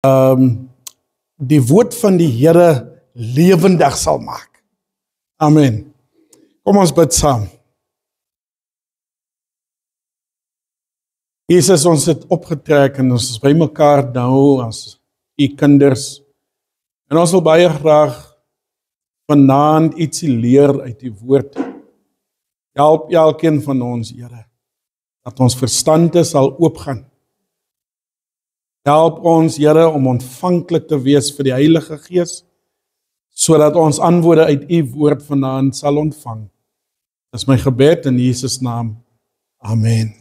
die woord van die Here lewendig sal maak. Amen. Kom ons bid saam. Jesus, ons het opgetrek en ons is by mekaar nou as u kinders. En ons wil baie graag vanaand ietsie leer uit die woord. Help elkeen van ons, Here, dat ons verstande sal oopgaan. Help ons, Here, om ontvanklik te wees vir die Heilige Gees, sodat ons antwoorde uit u woord vanaand sal ontvang. Dis my gebed in Jesus naam. Amen.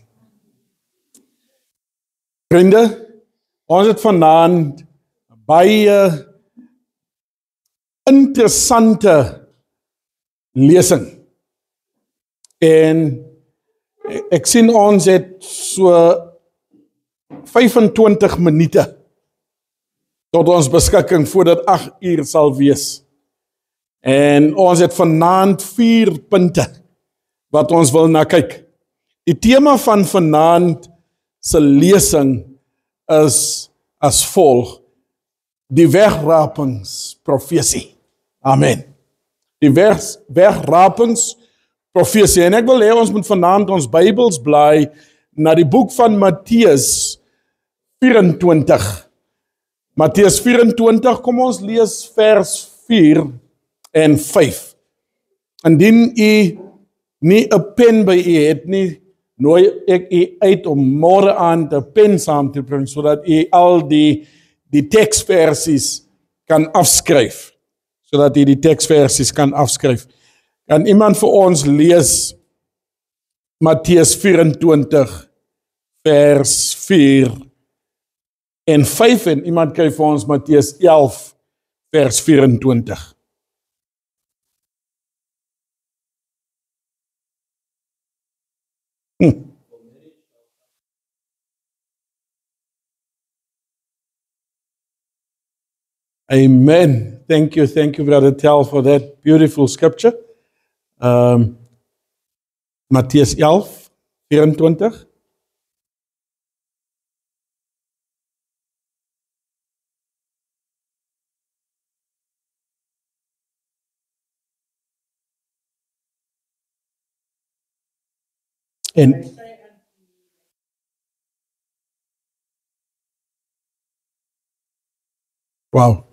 Vriende, ons het vanaand baie interessante lesing. En ek sien ons het so 25 minute tot ons beskikking voordat 8 uur sal wees. En ons het vanaand 4 punte wat ons wil na kyk. Die tema van vanaand se lesing is as volg: die wegrapingsprofesie. Amen. Die wegrapingsprofesie. En ek wil hê ons moet vanaand ons Bybels blaai na die boek van Matteus 24. Matteus 24, kom ons lees vers 4 en 5. Indien u nie 'n pen by u het nie, nooi ek u uit om môre aan 'n pen saam te bring, sodat u al die teksversies kan afskryf. Sodat u die teksversies kan afskryf. Kan iemand vir ons lees Matteus 24 vers 4 en 5 en iemand kyk vir ons Matteus 11 vers 24. Amen. Thank you, Brother Tel, for that beautiful scripture. Matteus 11, 24. En wow.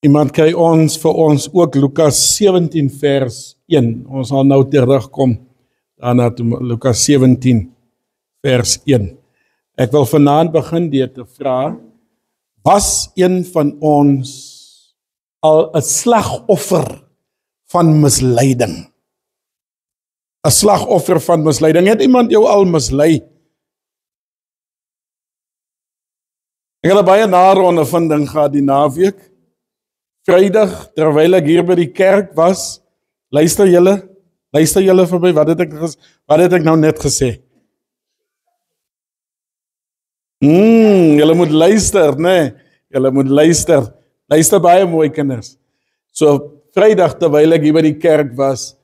Iemand kry ons vir ons ook Lukas 17 vers 1. Ons sal nou terugkom daarna toe Lukas 17 vers 1. Ek wil vanaand begin deur te vra: was een van ons al 'n slagoffer van misleiding? 'n Slagoffer van misleiding. Het iemand jou al mislei? Ek het 'n baie nare ondervinding gehad die naweek. Vrydag, terwyl ek hier by die kerk was, luister julle vir my, wat het ek nou net gesê? Julle moet luister, né? Julle moet luister. Luister baie mooi, kinders. So, Vrydag, terwyl ek hier by die kerk was,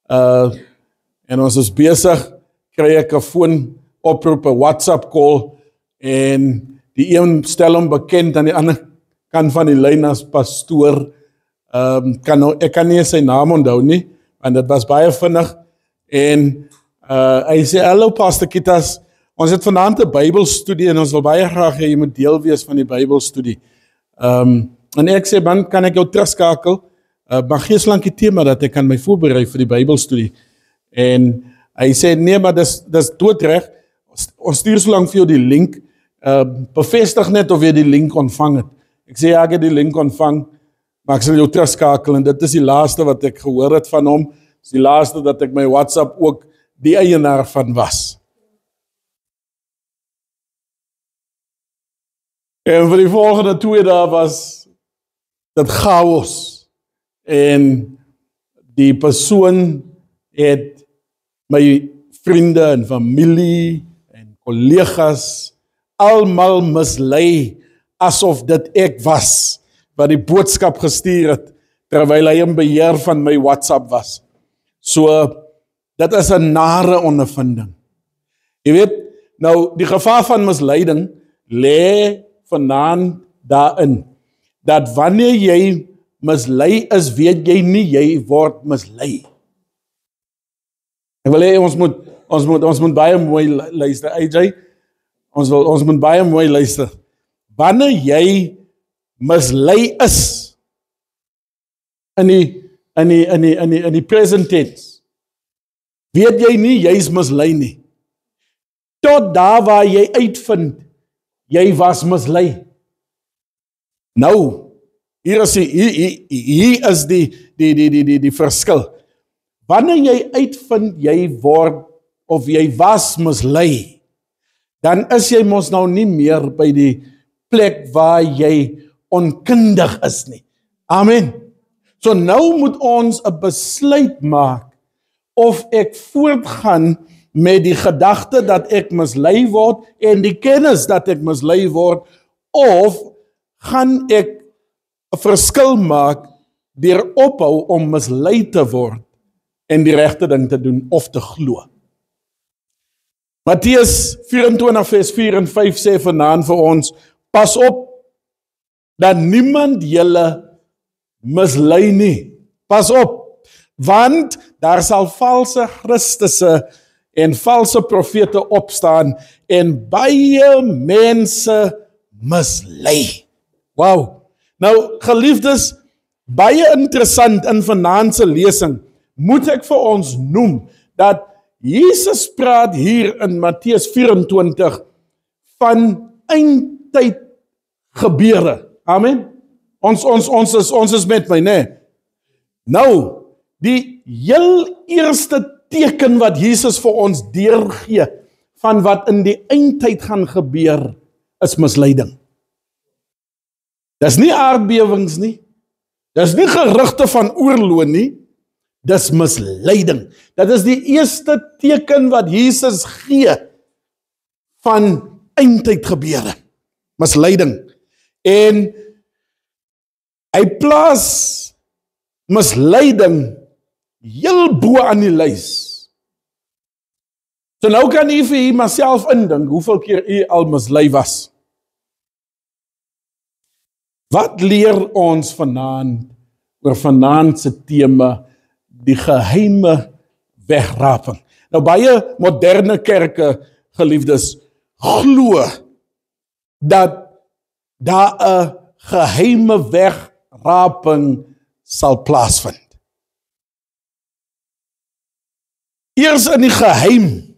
en ons is besig, kry ek 'n foonoproep, 'n WhatsApp call, en die een stel hom bekend aan die ander kant van die lyn as pastoor. Ek kan nie sy naam onthou nie, want dit was baie vinnig. En hy sê: hallo Pastor Kitas, ons het vanaand 'n Bybelstudie en ons wil baie graag hê jy moet deel wees van die Bybelstudie. En ek sê: man, kan ek jou terugskakel? Maar gee so lank die tema dat ek kan my voorberei vir die Bybelstudie. En hy sê: nee, maar dis doodreg. Ons stuur so lank vir jou die link. Bevestig net of jy die link ontvang het. Ek sê: ja, ek het die link ontvang, maar ek sal jou terugskakel, en dit is die laaste wat ek gehoor het van hom. Dis die laaste dat ek my WhatsApp ook die eienaar van was. En vir die volgende 2 dae was dit chaos. En die persoon het my vriende en familie en kollegas almal mislei asof dit ek was wat die boodskap gestuur het terwyl hy in beheer van my WhatsApp was. So, dit is 'n nare ondervinding. Jy weet, nou die gevaar van misleiding lê vanaand daarin, dat wanneer jy mislei is, weet jy nie, jy word mislei. Ek wil hê ons moet baie mooi luister, AJ, ons moet baie mooi luister. Wanneer jy mislei is, in die present tense, weet jy nie, jy is mislei nie. Tot daar waar jy uitvind, jy was mislei. Nou, hier is die verskil. Wanneer jy uitvind, jy word, of jy was mislei, dan is jy mos nou nie meer by die plek waar jy onkundig is nie. Amen. So nou moet ons 'n besluit maak, of ek voortgaan met die gedagte dat ek mislei word, en die kennis dat ek mislei word, of gaan ek 'n verskil maak, deur ophou om mislei te word, en die regte ding te doen, of te glo. Matteus 24 vers 4 en 5 sê vanaand vir ons, pas op, dat niemand julle mislei nie. Pas op, want daar sal valse Christusse en valse profete opstaan en baie mense mislei. Wow. Nou, geliefdes, baie interessant in vanaand se lesing, moet ek vir ons noem, dat Jesus praat hier in Matteus 24 van eindtyd gebeure. Amen. Ons is met my, né? Nou, die heel eerste teken wat Jesus vir ons deurgee van wat in die eindtyd gaan gebeur, is misleiding. Dis nie aardbewings nie. Dis nie gerugte van oorlog nie. Dis misleiding. Dit is die eerste teken wat Jesus gee van eindtyd gebeure. Misleiding. En hy plaas misleiding heel bo aan die lys. So nou kan u vir u myself indink, hoeveel keer u al mislei was. Wat leer ons vanaand oor vanaand se tema, die geheime wegraping? Nou baie moderne kerke, geliefdes, glo dat daar 'n geheime wegraping sal plaasvind. Eers in die geheim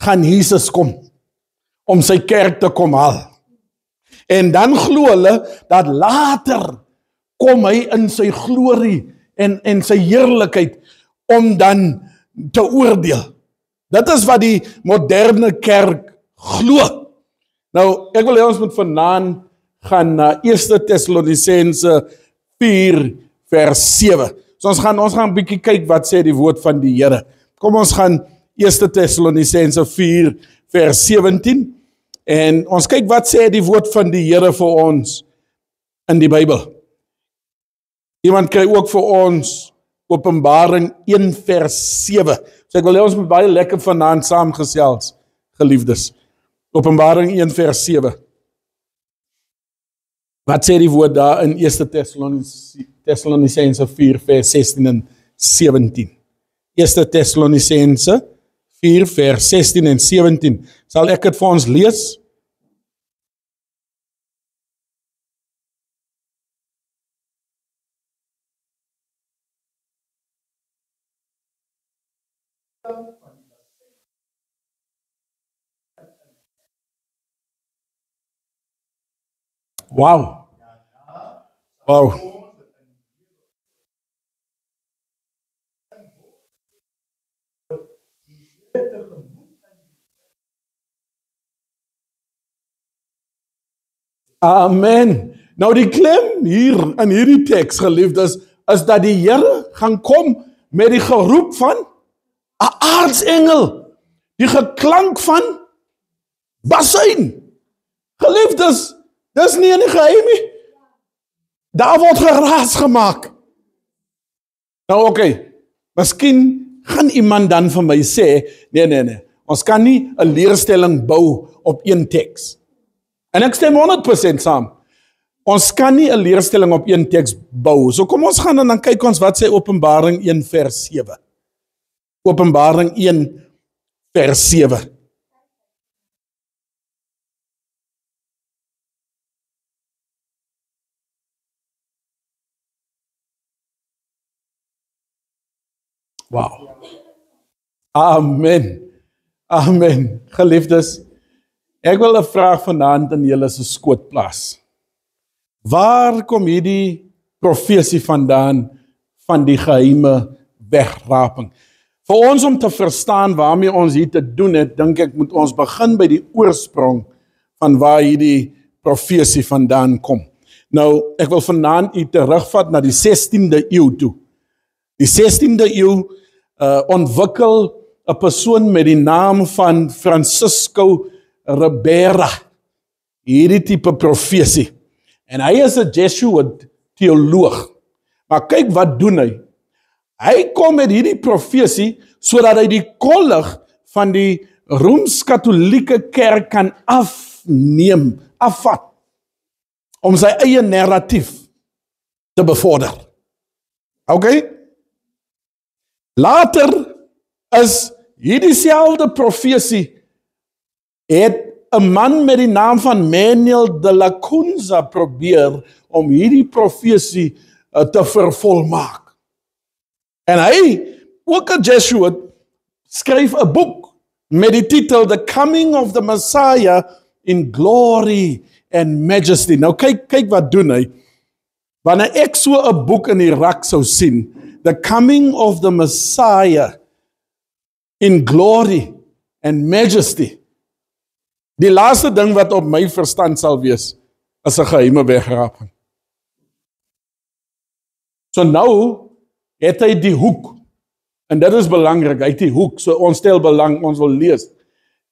gaan Jesus kom om sy kerk te kom haal. En dan glo hulle dat later kom hy in sy glorie en sy heerlikheid om dan te oordeel. Dit is wat die moderne kerk glo. Nou, ek wil hê ons moet vanaand gaan na 1 Tessalonisense 4 vers 7. So ons gaan 'n bietjie kyk wat sê die woord van die Here. Kom ons gaan 1 Tessalonisense 4 vers 17 en ons kyk wat sê die woord van die Here vir ons in die Bybel. Iemand kry ook vir ons Openbaring 1 vers 7. So ek wil hê ons moet baie lekker vanaand saamgesels, geliefdes. Openbaring 1 vers 7. Wat sê die woord daar in 1 Tessalonisense 4 vers 16 en 17? 1 Tessalonisense 4 vers 16 en 17. Sal ek dit vir ons lees? Wow. Wow. Amen. Nou die klem hier in hierdie teks, geliefdes, is dat die Here gaan kom met die geroep van 'n aartsengel. Die geklank van basuin. Geliefdes, dis nie in die geheim nie. Daar word geraas gemaak. Nou oké, miskien gaan iemand dan vir my sê, nee, ons kan nie 'n leerstelling bou op een teks. En ek stem 100% saam. Ons kan nie 'n leerstelling op een teks bou. So kom ons gaan en dan kyk ons wat sê Openbaring 1 vers 7. Openbaring 1 vers 7. Wow. Amen. Amen. Geliefdes, ek wil 'n vraag vanaand in julle se skoot plaas. Waar kom hierdie profesie vandaan van die geheime wegraping? Vir ons om te verstaan waarmee ons hier te doen het, dink ek moet ons begin by die oorsprong van waar hierdie profesie vandaan kom. Nou, ek wil vanaand u terugvat na die 16de eeu toe. Die 16de eeu ontwikkel 'n persoon met die naam van Francisco Ribera hierdie tipe profesie. En hy is 'n Jesuit teoloog. Maar kyk wat doen hy. Hy kom met hierdie profesie sodat hy die kollig van die Rooms-Katolieke kerk kan afvat om sy eie narratief te bevorder. Okay? Later is hierdie selfde profesie het 'n man met die naam van Manuel de la Cunza probeer om hierdie profesie te vervolmaak. En hy, ook 'n Jesuit, skryf 'n boek met die titel The Coming of the Messiah in Glory and Majesty. Nou kyk wat doen hy. Wanneer ek so 'n boek in die rak sou sien, The Coming of the Messiah in Glory and Majesty. Die laaste ding wat op my verstand sal wees, is 'n geheime wegraping. So nou het hy die hoek, en dit is belangrik, hy het die hoek, so ons stel belang, ons wil lees.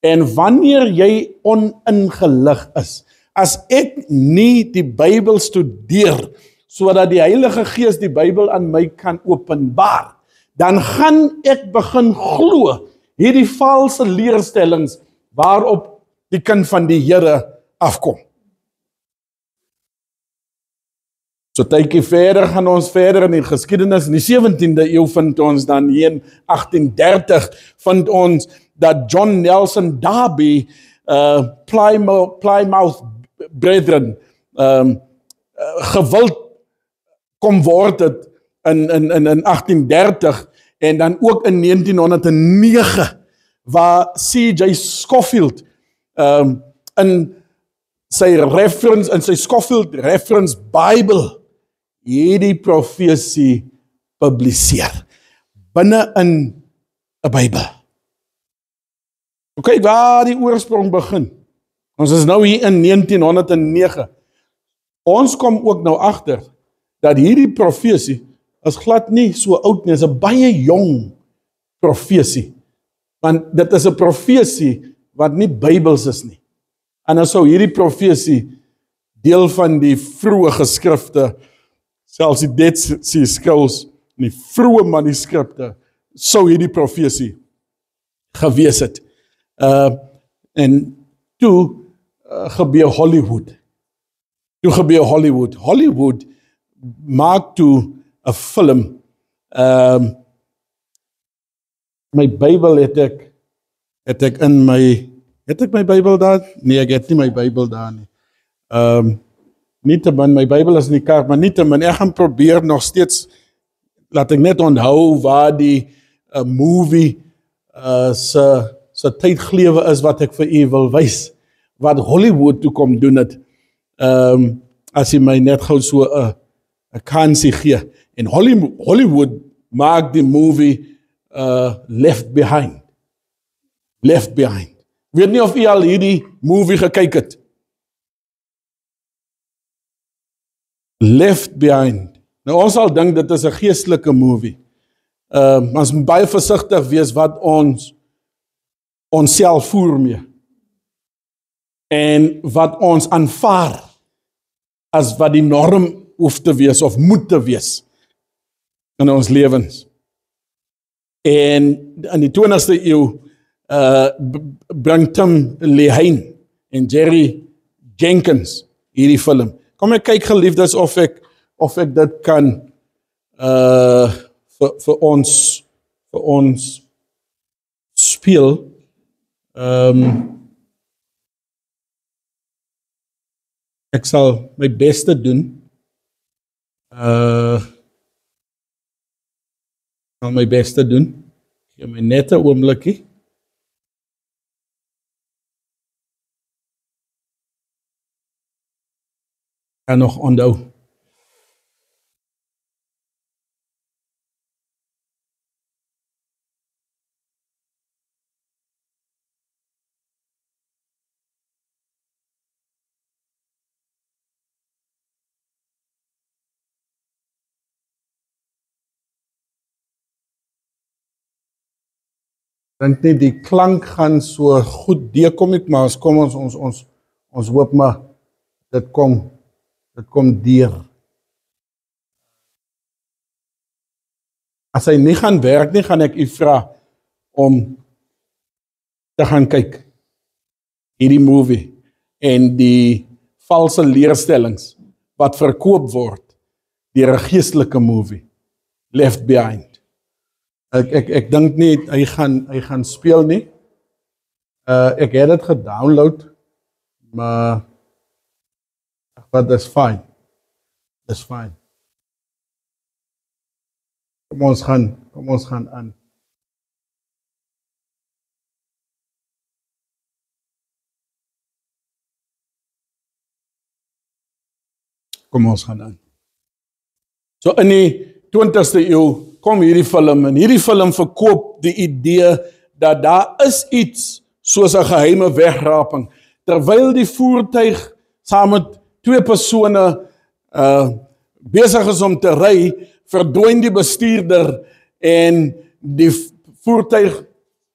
En wanneer jy oningelig is, as ek nie die Bybel studeer, sodat die Heilige Gees die Bybel aan my kan openbaar, dan gaan ek begin glo hierdie valse leerstellings waarop die kind van die Here afkom. So tydjie verder gaan ons verder in die geskiedenis. In die 17de eeu vind ons dan hier in 1830 vind ons dat John Nelson Darby, Plymouth Brethren, gewild kom word het in 1830 en dan ook in 1909 waar C.J. Scofield in sy Scofield Reference Bible hierdie profesie publiseer binne in 'n Bybel. Okay, waar die oorsprong begin. Ons is nou hier in 1909. Ons kom ook nou agter dat hierdie profesie is glad nie so oud nie, is 'n baie jong profesie. Want dit is 'n profesie wat nie Bybels is nie. En dan sou hierdie profesie deel van die vroeë geskrifte, selfs die Dead Sea Scrolls, die vroeë manuskripte, sou hierdie profesie gewees het. En toe gebeur Hollywood. Hollywood maak toe 'n film. My Bybel het ek in my, het ek my Bybel daar? Nee, ek het nie my Bybel daar nie. Nietemin, my Bybel is in die kerk, maar nietemin, ek gaan probeer nog steeds, laat ek net onthou waar die movie se tydglewe is wat ek vir u wil wys, wat Hollywood toe kom doen het, as jy my net gou so 'n kansie gee. En Hollywood maak die movie Left Behind. Weet nie of u al hierdie movie gekyk het. Left Behind. Nou ons sal dink dit is 'n geestelike movie. Ons moet baie versigtig wees wat ons self voer mee. En wat ons aanvaar as wat die norm hoef te wees of moet te wees in ons lewens. En in die 20ste eeu bring Tim Lehane en Jerry Jenkins, hierdie film. Kom ek kyk geliefdes of ek dit kan vir ons speel. Ek sal my beste doen. Sal my beste doen. Gee my net 'n oombliekie. Kan nog onthou. Dink nie die klank gaan so goed deurkom nie, maar ons hoop maar dit kom deur. As hy nie gaan werk nie, gaan ek u vra om te gaan kyk hierdie movie en die valse leerstellings wat verkoop word deur 'n geestelike movie, Left Behind. Ek dink nie hy gaan speel nie. Ek het dit gedownload, maar but that's fine. That's fine. Kom ons gaan aan. Kom ons gaan aan. So in die 20ste eeu kom hierdie film en hierdie film verkoop die idee dat daar is iets soos 'n geheime wegraping. Terwyl die voertuig saam met 2 persone besig is om te ry, verdwyn die bestuurder en die voertuig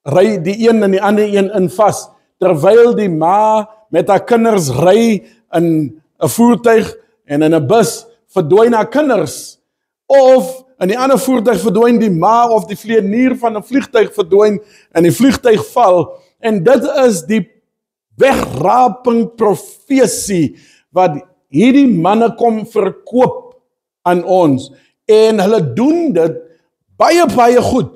ry die een en die ander een in vas. Terwyl die ma met haar kinders ry in 'n voertuig en in 'n bus, verdwyn haar kinders. Of in die ander voertuig verdwyn die ma of die vlieënier van 'n vliegtuig verdwyn en die vliegtuig val. En dit is die wegraping profesie wat hierdie manne kom verkoop aan ons. En hulle doen dit baie goed.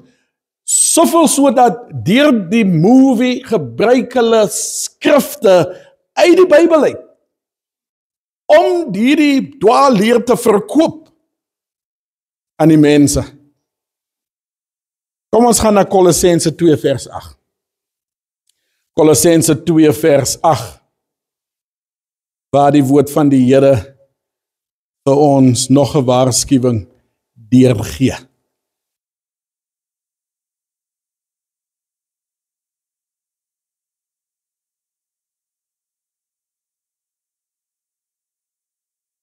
Soveel sodat deur die movie gebruik hulle skrifte uit die Bybel uit om hierdie dwaalleer te verkoop aan die mense. Kom ons gaan na Kolossense 2 vers 8. Kolossense 2 vers 8. Waar die woord van die Here vir ons nog 'n waarskuwing deurgee.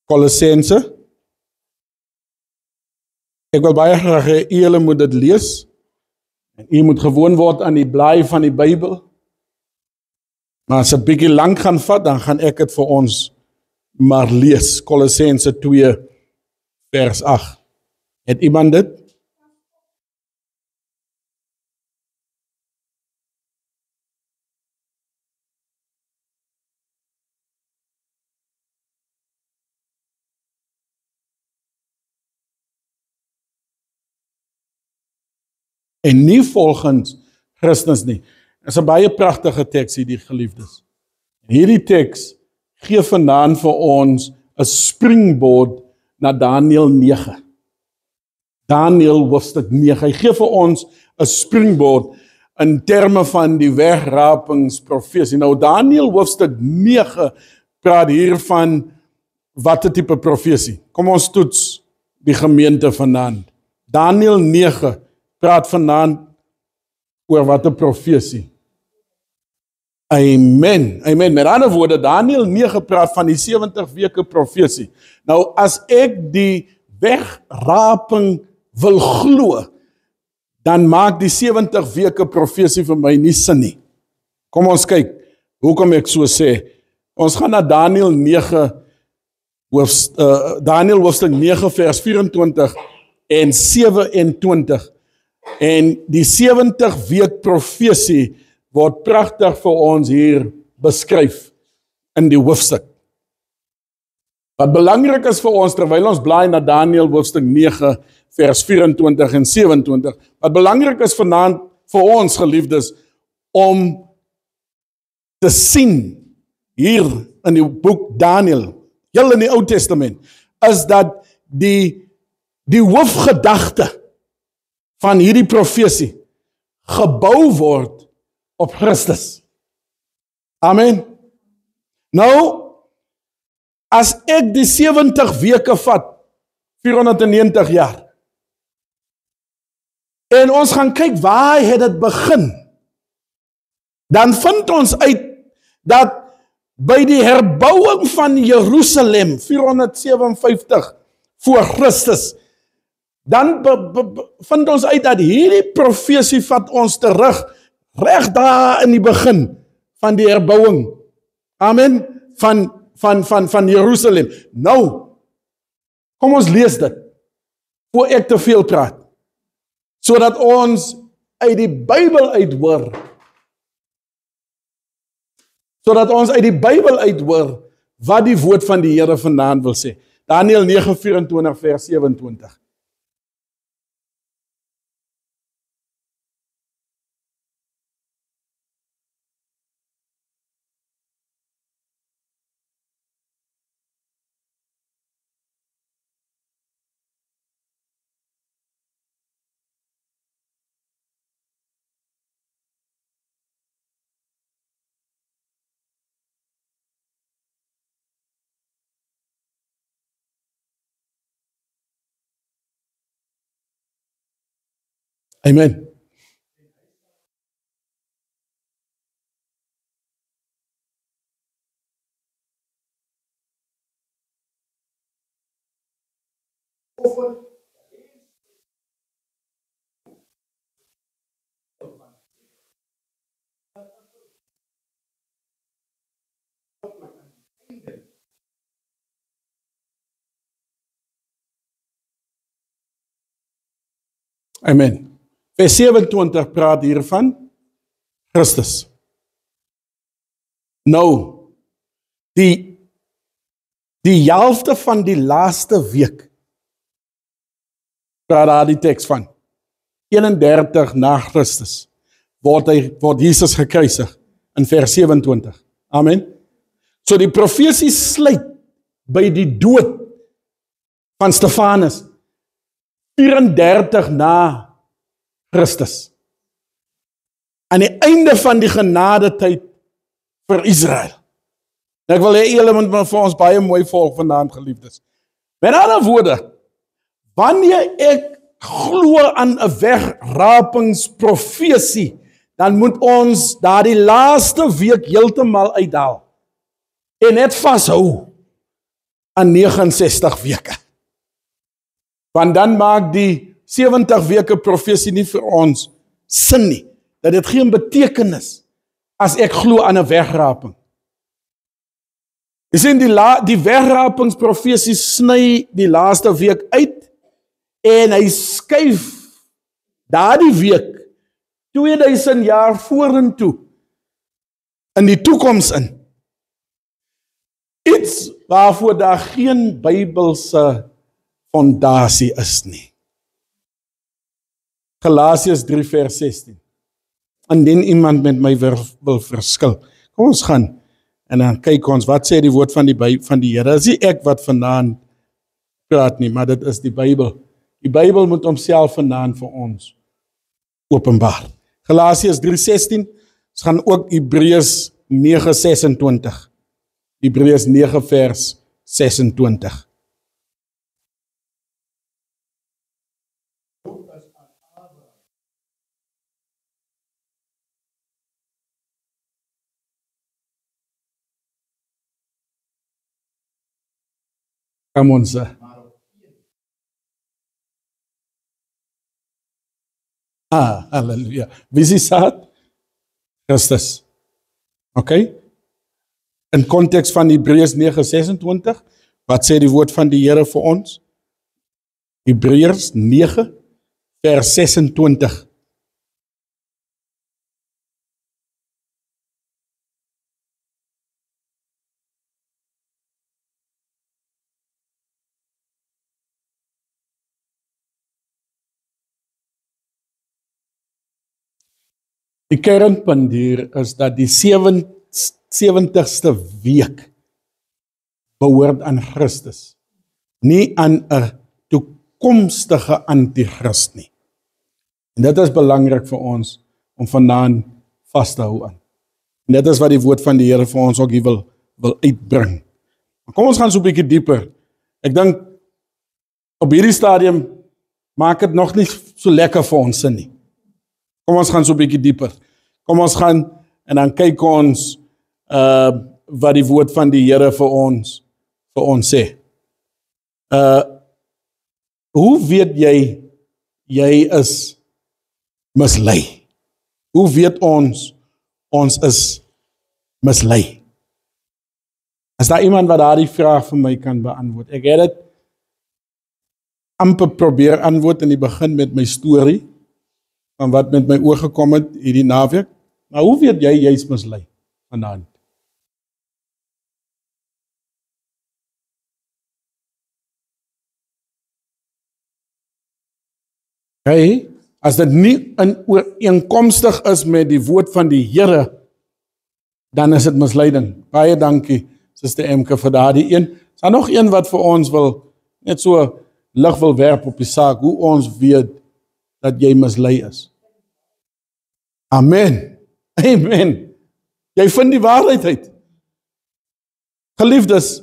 Kolossense. Ek wil baie graag hê julle moet dit lees. En u moet gewoon word aan die blaai van die Bybel. Maar as 'n bietjie lank gaan vat, dan gaan ek dit vir ons maar lees. Kolossense 2 vers 8. Het iemand dit? En nie volgens Christus nie. Dit is 'n baie pragtige teks hierdie geliefdes. Hierdie teks gee vanaand vir ons 'n springboard na Daniël 9. Daniël hoofstuk 9. Hy gee vir ons 'n springboard in terme van die wegrapingsprofesie. Nou Daniël hoofstuk 9 praat hier van watter tipe profesie. Kom ons toets die gemeente vanaand. Daniël 9 praat vanaand oor watter profesie. Amen. Amen. Met ander woorde, Daniël 9 praat van die 70 weke profesie. Nou, as ek die wegraping wil glo, dan maak die 70 weke profesie vir my nie sin nie. Kom ons kyk, hoekom ek so sê. Ons gaan na Daniël 9, Daniël hoofstuk 9 vers 24 en 27. En die 70 week profesie word pragtig vir ons hier beskryf in die hoofstuk. Wat belangrik is vir ons, terwyl ons blaai na Daniël hoofstuk 9, vers 24 en 27, wat belangrik is vanaand vir ons, geliefdes, om te sien hier in die boek Daniël, heel in die Ou Testament, is dat die hoofgedagte van hierdie profesie gebou word op Christus. Amen. Nou, as ek die 70 weke vat, 490 jaar, en ons gaan kyk waar het dit begin, dan vind ons uit dat by die herbouing van Jerusalem, 457 voor Christus, dan vind ons uit dat hierdie profesie vat ons terug, reg daar in die begin van die herbouing. Amen. Van Jerusalem. Nou, kom ons lees dit, voor ek te veel praat, sodat ons uit die Bybel uit hoor, wat die woord van die Here vanaand wil sê. Daniël 9:24 vers 27. Amen. Amen. Vers 27 praat hiervan Christus. Nou, die helfte van die laaste week, praat daar die teks van, 31 na Christus, word Jesus gekruisig, in vers 27. Amen. So die profesie sluit by die dood van Stefanus, 34 na Christus. Aan die einde van die genadetyd vir Israel. Ek wil hê julle moet vir ons baie mooi volg vanaand, geliefdes. Met ander woorde, wanneer ek glo aan 'n wegrapingsprofesie, dan moet ons daardie laaste week heeltemal uithaal en net vashou aan 69 weke. Want dan maak die 70 weke profesie nie vir ons sin nie, dat dit geen betekenis as ek glo aan 'n wegraping. Jy sien, die wegrapingsprofesie sny die laaste week uit en hy skuif daardie week 2000 jaar vorentoe in die toekoms in. Iets waarvoor daar geen Bybelse fondasie is nie. Galasiërs 3 vers 16. Indien iemand met my wil verskil. Kom ons gaan en dan kyk ons, wat sê die woord van die Here? Dis nie ek wat vanaand praat nie, maar dit is die Bybel. Die Bybel moet homself vanaand vir ons openbaar. Galasiërs 3:16, ons gaan ook Hebreërs 9:26. Hebreërs 9 vers 26. Kom ons. Halleluja. Wie is die saad? Christus. Okay? In konteks van Hebreërs 9:26, wat sê die woord van die Here vir ons? Hebreërs 9 vers 26. Die kernpunt hier is dat die 70ste week behoort aan Christus, nie aan 'n toekomstige antichrist nie. En dit is belangrik vir ons om vanaand vas te hou aan. En dit is wat die woord van die Here vir ons ook hier wil uitbring. Maar kom ons gaan so 'n bietjie dieper. Ek dink op hierdie stadium maak dit nog nie so lekker vir ons sin nie. Kom ons gaan so 'n bietjie dieper. Kom ons gaan en dan kyk ons wat die woord van die Here vir ons sê. Hoe weet jy is mislei? Hoe weet ons is mislei? Is daar iemand wat daardie vraag vir my kan beantwoord? Ek het dit amper probeer antwoord in die begin met my storie, van wat met my oor gekom het hierdie naweek. Maar hoe weet jy is mislei vanaand? Hey, as dit nie ooreenkomstig is met die woord van die Here, dan is dit misleiding. Baie dankie, Suster Emke, vir daardie een. Is daar nog een wat vir ons net so lig wil werp op die saak, hoe ons weet dat jy mislei is? Amen. Amen. Jy vind die waarheid uit. Geliefdes,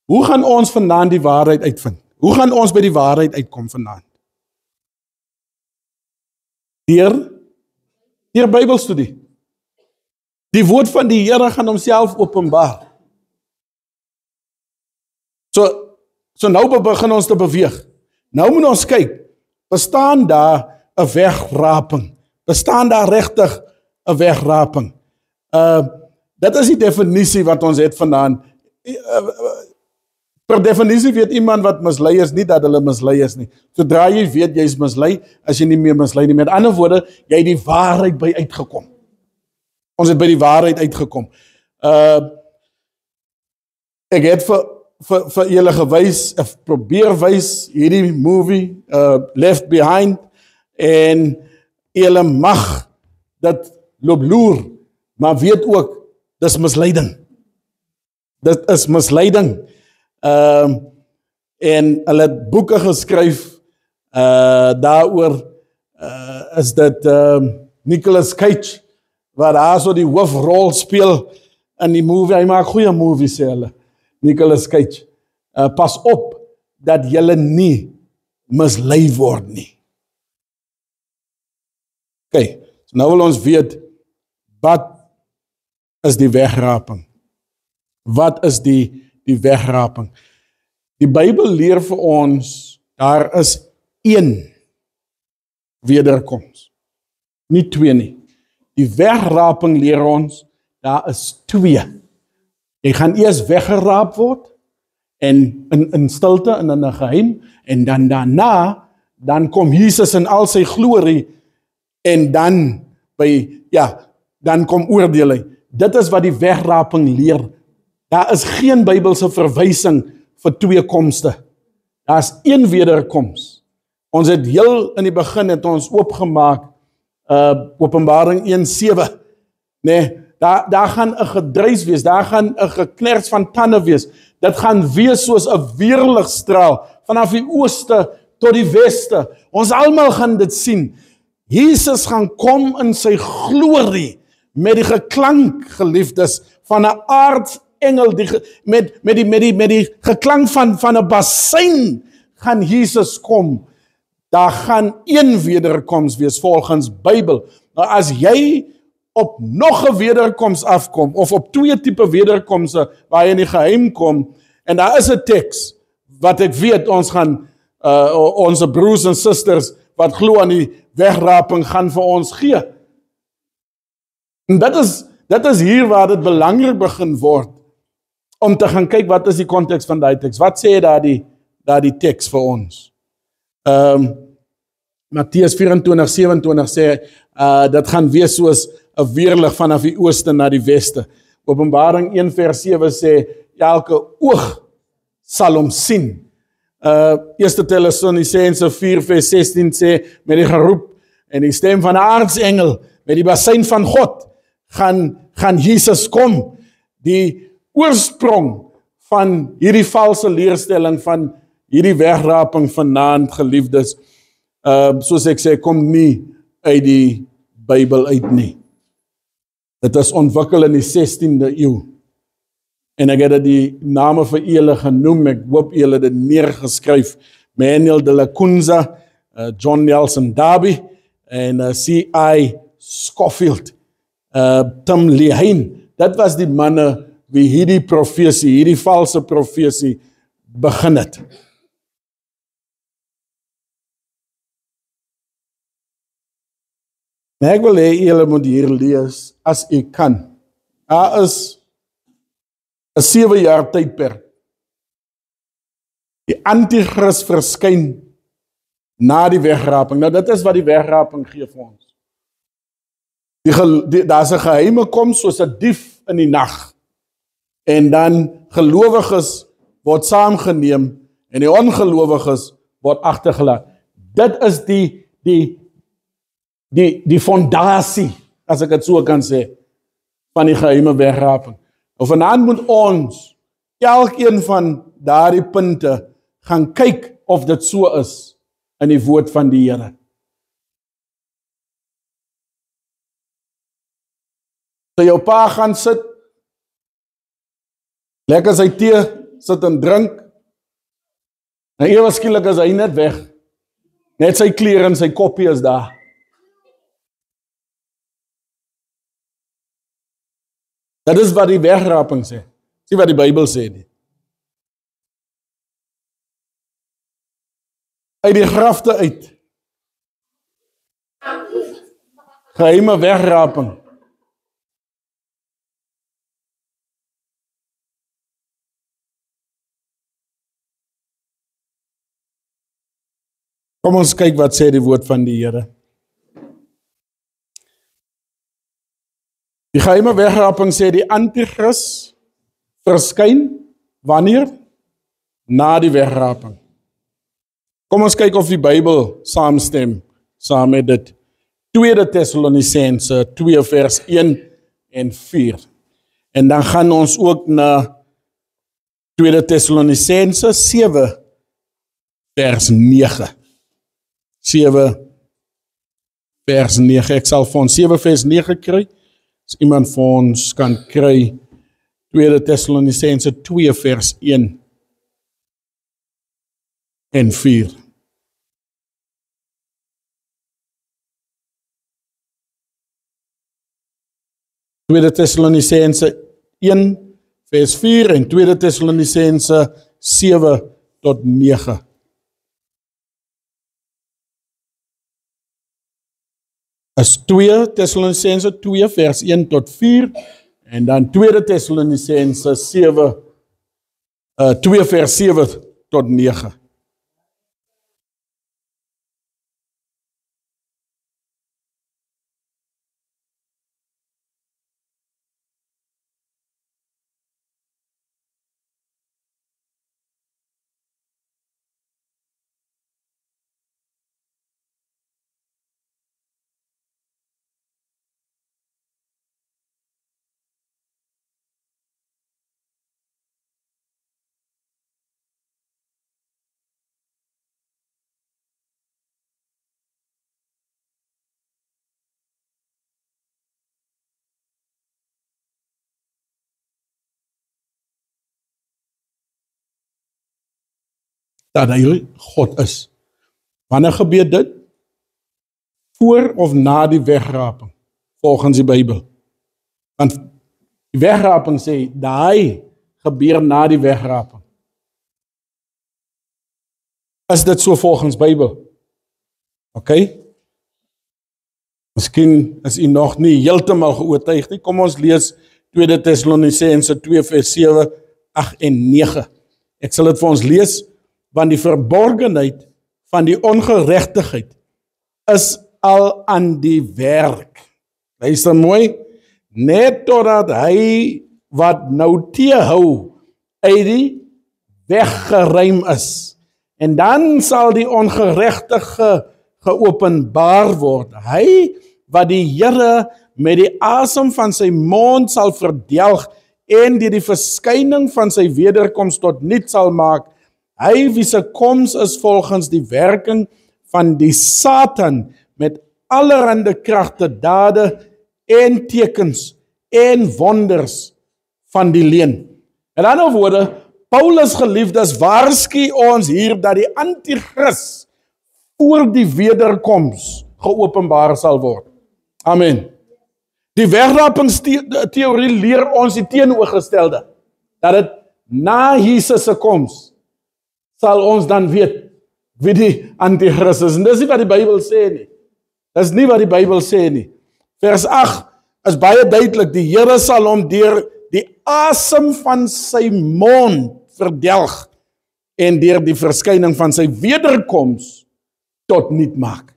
hoe gaan ons vanaand die waarheid uitvind? Hoe gaan ons by die waarheid uitkom vanaand? Deur Bybelstudie. Die woord van die Here gaan homself openbaar. So nou begin ons te beweeg. Nou moet ons kyk, bestaan daar 'n wegraping? Bestaan daar regtig 'n wegraping? Dit is die definisie wat ons het vanaand. Per definisie weet iemand wat mislei is nie dat hulle mislei is nie. Sodra jy weet jy is mislei, as jy nie meer mislei nie. Met ander woorde, jy het die waarheid by uitgekom. Ons het by die waarheid uitgekom. Ek het vir julle gewys, probeer wys hierdie movie Left Behind, en julle mag dit loop loer, maar weet ook dis misleiding. Dit is misleiding. En hulle het boeke geskryf daaroor, is dit Nicolas Cage wat daar so die hoofrol speel in die movie. Hy maak goeie movies, sê hulle. Nicolas Cage. Pas op dat julle nie mislei word nie. Okay, so nou wil ons weet, wat is die wegraping? Wat is die wegraping? Die Bybel leer vir ons, daar is een wederkoms, nie twee nie. Die wegraping leer ons, daar is twee. Jy gaan eers weggeraap word, en in stilte en in 'n geheim, en dan daarna, dan kom Jesus in al sy glorie, en dan dan kom oordeel hy. Dit is wat die wegraping leer. Daar is geen Bybelse verwysing vir twee komste. Daar is een wederkoms. Ons het heel in die begin het ons oopgemaak, Openbaring 1:7. Nee, daar gaan 'n gedruis wees, daar gaan 'n gekners van tande wees. Dit gaan wees soos 'n weerligstraal vanaf die ooste tot die weste. Ons almal gaan dit sien. Jesus gaan kom in sy glorie met die geklank, geliefdes, van 'n aardsengel, met die geklank van 'n basuin gaan Jesus kom. Daar gaan een wederkoms wees volgens Bybel. Nou as jy op nog 'n wederkoms afkom, of op twee tipe wederkomse waar jy in die geheim kom, en daar is 'n teks wat ek weet ons gaan ons broers en susters wat glo aan die wegraping gaan vir ons gee. En dit is hier waar dit belangrik begin word om te gaan kyk wat is die konteks van daai teks. Wat sê daardie teks vir ons? Matteus 24:27 sê dit gaan wees soos 'n weerlig vanaf die ooste na die weste. Openbaring 1:7 sê elke oog sal hom sien. 1 Tessalonisense 4:16 sê met die geroep en die stem van 'n aardsengel met die basyn van God, gaan Jesus kom. Die oorsprong van hierdie valse leerstelling, van hierdie wegraping vanaand, geliefdes, soos ek sê, kom nie uit die Bybel uit nie. Dit is ontwikkel in die 16de eeu. En ek het die name vir julle genoem, ek hoop julle dit neergeskryf. Manuel de la Kunza, John Nelson Darby, en C.I. Scofield, Tim Lehane. Dit was die manne wie hierdie profesie, hierdie valse profesie begin het. Ek wil hê julle moet hier lees, as u kan. Daar is 'n 7 jaar tydperk. Die antichrist verskyn na die wegraping. Nou dit is wat die wegraping gee vir ons. Daar's 'n geheime kom soos 'n dief in die nag. En dan gelowiges word saamgeneem en die ongelowiges word agtergelaat. Dit is die fondasie, as ek dit so kan sê, van die geheime wegraping. Of vanaand moet ons elkeen van daardie punte gaan kyk of dit so is in die woord van die Here. So jou pa gaan sit, lekker sy tee sit en drink, en ewe skielik is hy net weg. Net sy klere en sy koppie is daar. Dit is wat die wegraping sê. Sien wat die Bybel sê nie. Uit die grafte uit. Geheime wegraping. Kom ons kyk wat sê die woord van die Here. Die geheime wegraping sê die antichrist verskyn wanneer? Na die wegraping. Kom ons kyk of die Bybel saamstem saam met dit. 2 Tessalonisense 2 vers 1 en 4. En dan gaan ons ook na 2 Tessalonisense 7 vers 9. 7 vers 9. Ek sal vir ons 7 vers 9 kry. As iemand vir ons kan kry 2 Tessalonisense 2 vers 1 en 4. Tweede Tessalonisense 1 vers 4 en 2 Tessalonisense 7 tot 9. As 2 Tessalonisense 2 vers 1 tot 4 en dan 2 Tessalonisense 2 vers 7 tot 9. Dat hy God is. Wanneer gebeur dit? Voor of na die wegraping, volgens die Bybel. Want die wegraping sê, daai gebeur na die wegraping. Is dit so volgens Bybel? OK? Miskien is u nog nie heeltemal geoortuig nie. Kom ons lees 2 Tessalonisense 2 vers 7, 8 en 9. Ek sal dit vir ons lees, want die verborgenheid van die ongeregtigheid is al aan die werk. Luister mooi, net totdat hy wat nou teehou uit die weggeruim is. En dan sal die ongeregtige geopenbaar word. Hy wat die Here met die asem van sy mond sal verdelg en deur die verskyning van sy wederkoms tot niet sal maak. Hy wie se koms is volgens die werking van die Satan met allerhande kragte, dade en tekens en wonders van die leuen. In ander woorde, Paulus geliefdes waarsku ons hier dat die anti-kris voor die wederkoms geopenbaar sal word. Amen. Die wegrapingsteorie leer ons die teenoorgestelde, dat dit na Jesus se koms sal ons dan weet wie die anti-kris is. En dis nie wat die Bybel sê nie. Dis nie wat die Bybel sê nie. Vers 8 is baie duidelik, die Here sal hom deur die asem van sy mond verdelg en deur die verskyning van sy wederkoms tot niet maak.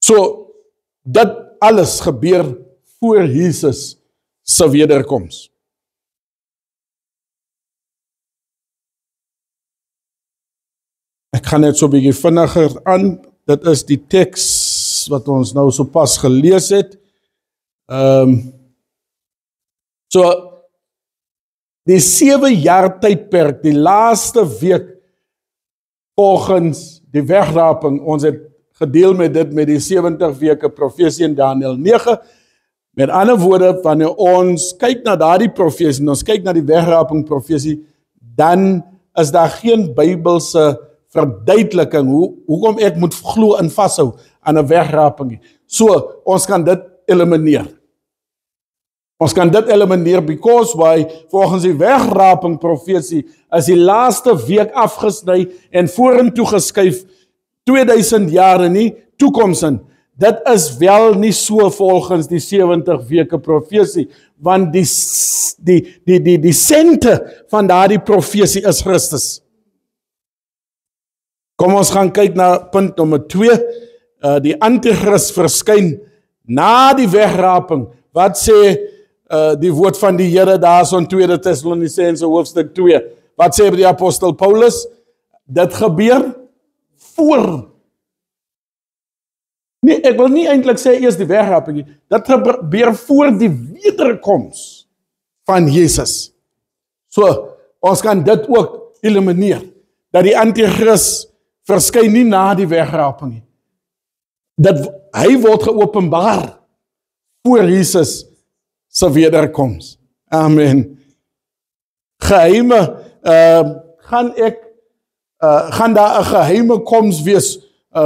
So, dit alles gebeur voor Jesus se wederkoms. Ek gaan net so 'n bietjie vinniger aan. Dit is die teks wat ons nou so pas gelees het. So, die 7 jaar tydperk, die laaste week volgens die wegraping, ons het gedeel met dit met die 70 weke profesie in Daniël 9. Met ander woorde, wanneer ons kyk na daardie profesie, en ons kyk na die wegraping profesie, dan is daar geen Bybelse verduideliking hoekom ek moet glo en vashou aan 'n wegraping. So, ons kan dit elimineer. Ons kan dit elimineer because why, volgens die wegraping profesie is die laaste week afgesny en vorentoe geskuif 2000 jare nie toekoms in. Dit is wel nie so volgens die 70 weke profesie, want die sente van daardie profesie is Christus. Kom ons gaan kyk na punt nommer 2. Die anti-kris verskyn na die wegraping. Wat sê die woord van die Here daar so in 2 Tessalonisense hoofstuk 2? Wat sê die apostel Paulus? Dit gebeur voor. Nee, ek wil nie eintlik sê eers die wegraping nie. Dit gebeur voor die wederkoms van Jesus. So, ons kan dit ook elimineer. Dat die anti-kris verskyn nie na die wegraping nie. Hy word geopenbaar voor Jesus se wederkoms. Amen. Geheime, gaan daar 'n geheime koms wees,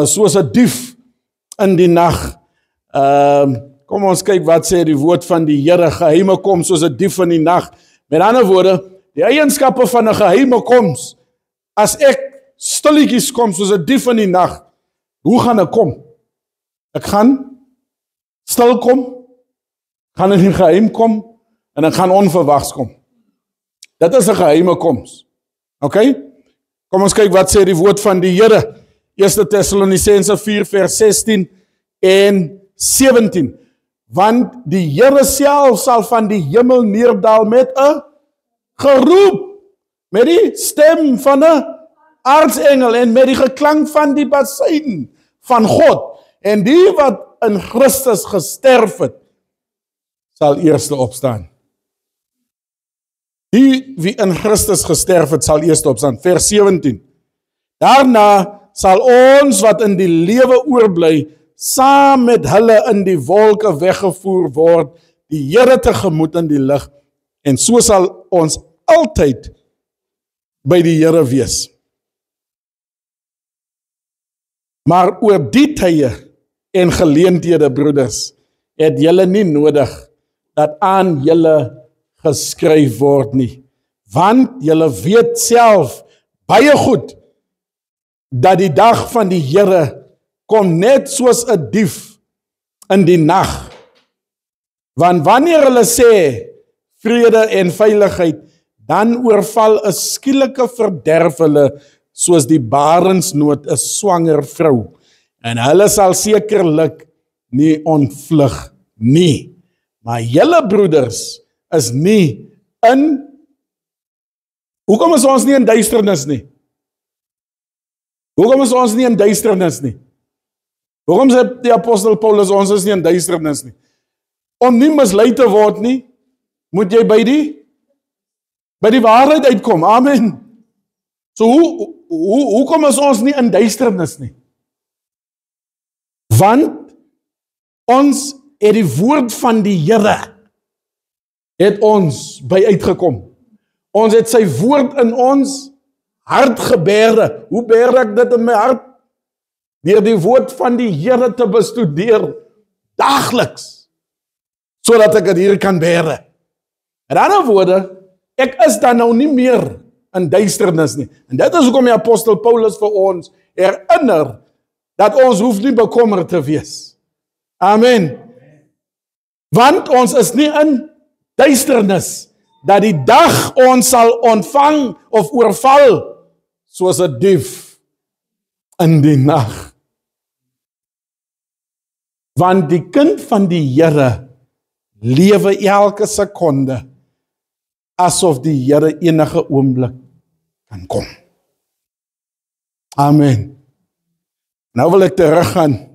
soos 'n dief in die nag. Kom ons kyk wat sê die woord van die Here, geheime koms soos 'n dief in die nag. Met ander woorde, die eienskappe van 'n geheime koms, as ek stilletjies kom soos 'n dief in die nag, hoe gaan ek kom? Ek gaan stil kom, gaan in die geheim kom, en ek gaan onverwags kom. Dit is 'n geheime koms. OK? Kom ons kyk wat sê die woord van die Here. 1 Tessalonisense 4 vers 16 en 17. Want die Here self sal van die hemel neerdal met 'n geroep, met die stem van 'n aartsengel en met die geklank van die basuin van God. En die wat in Christus gesterf het, sal eerste opstaan. Die wie in Christus gesterf het, sal eerste opstaan. Vers 17. Daarna sal ons wat in die lewe oorbly, saam met hulle in die wolke weggevoer word, die Here tegemoet in die lig, en so sal ons altyd by die Here wees. Maar oor die tye en geleenthede, broeders, het julle nie nodig dat aan julle geskryf word nie. Want julle weet self baie goed dat die dag van die Here kom net soos 'n dief in die nag. Want wanneer hulle sê vrede en veiligheid, dan oorval 'n skielike verderf hulle soos die barensnood 'n swanger vrou. En hulle sal sekerlik nie ontvlug nie. Maar julle broeders is nie in. Hoekom is ons nie in duisternis nie? Hoekom is ons nie in duisternis nie? Waarom sê die apostel Paulus, ons is nie in duisternis nie? Om nie mislei te word nie, moet jy by die waarheid uitkom. Amen. So hoekom is ons nie in duisternis nie? Want ons het die woord van die Here het ons by uitgekom. Ons het sy woord in ons hart geberge. Hoe berg ek dit in my hart? Deur die woord van die Here te bestudeer daagliks, sodat ek dit hier kan berge. In ander woorde, ek is dan nou nie meer in duisternis nie. En dit is hoekom die apostel Paulus vir ons herinner dat ons hoef nie bekommerd te wees. Amen. Want ons is nie in duisternis, dat die dag ons sal ontvang of oorval, soos 'n dief in die nag. Want die kind van die Here lewe elke sekonde, asof die Here enige oomblik kan kom. Amen. Nou wil ek teruggaan.